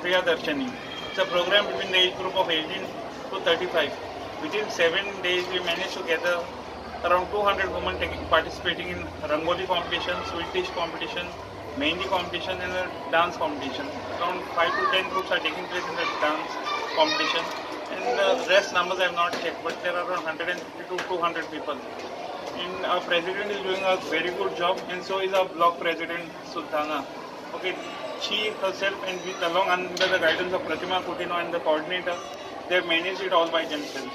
Priya Darshini. It's a program between the age group of 18 to 35. Within 7 days, we managed to gather around 200 women participating in Rangoli competition, sweet dish competition, Mehndi competition, and a dance competition. Around 5 to 10 groups are taking place in the dance competition, and the rest numbers I have not checked, but there are around 150 to 200 people. And our president is doing a very good job, and so is our block president Sultana. Okay, she herself and with along under the guidance of Pratima Kutino and the coordinator, they have managed it all by themselves.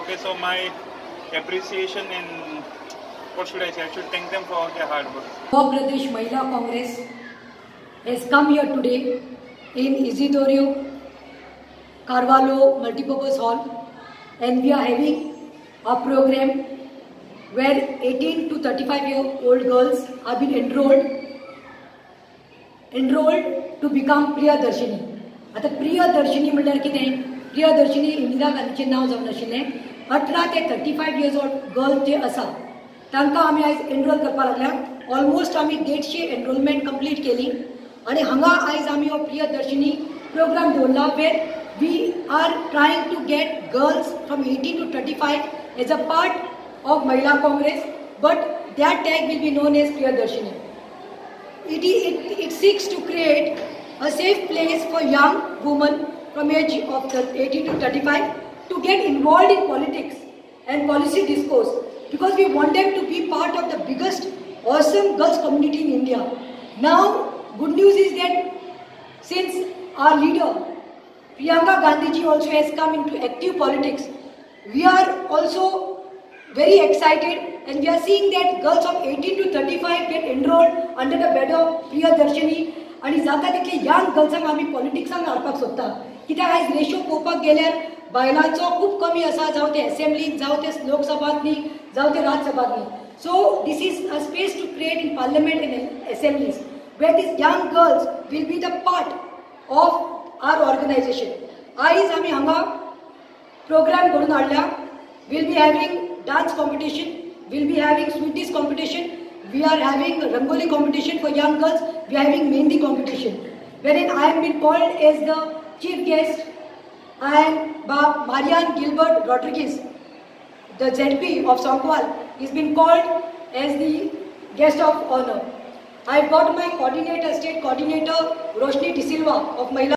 Okay, so my appreciation and what should I say? I should thank them for all their hard work. Andhra Pradesh Mahila Congress has come here today in Isidoro Carvalho Multipurpose Hall, and we are having a program where 18 to 35-year-old girls have been enrolled to become Priya Darshini. आता Priya Darshini म्हणल्यार कितें? Priya Darshini Indira गांधीचें नांव जावन आशिल्लें. 18 ते 35 years old girls जे आसा तांकां आमी आयज एनरोल करपाक लागल्यात. ऑलमोस्ट आमी 150 एनरोलमेंट कंप्लीट केली आनी हांगा आयज आमी हो Priya Darshini प्रोग्राम दवरला where we are trying to get girls from 18 to 35 as a part of Mahila Congress, but their tag will be known as Priya Darshini. It seeks to create a safe place for young women from age of 18 to 35 to get involved in politics and policy discourse, because we want them to be part of the biggest awesome girls community in India. Now, good news is that since our leader Priyanka Gandhi ji also has come into active politics, we are also very excited, and we are seeing that girls of 18 to 35 get enrolled under the banner of Priya Darshini, आणि जाता तितले young गर्ल्सांक आमी पॉलिटिक्सांत हाडपाक सोदता. कित्याक आयज ratio पळोवपाक गेल्यार बायलांचो खूब कमी आसा, जावं ते असेंब्लीक, जावं ते लोकसभांनी, जावं ते राज्यसभांनी. So this is a space to create in parliament and assemblies where these young girls will be the part of our organization. आयज आमी हांगा प्रोग्राम करून हाडल्या. We'll be having dance competition, we'll be having sweet dish competition, we are having Rangoli competition for young girls, we are having Mehndi competition, wherein I have been called as the chief guest, and Marianne Gilbert Rodriguez, the ZP of Songwal, is been called as the guest of honor. I've got my coordinator, state coordinator Roshni De Silva of Mahila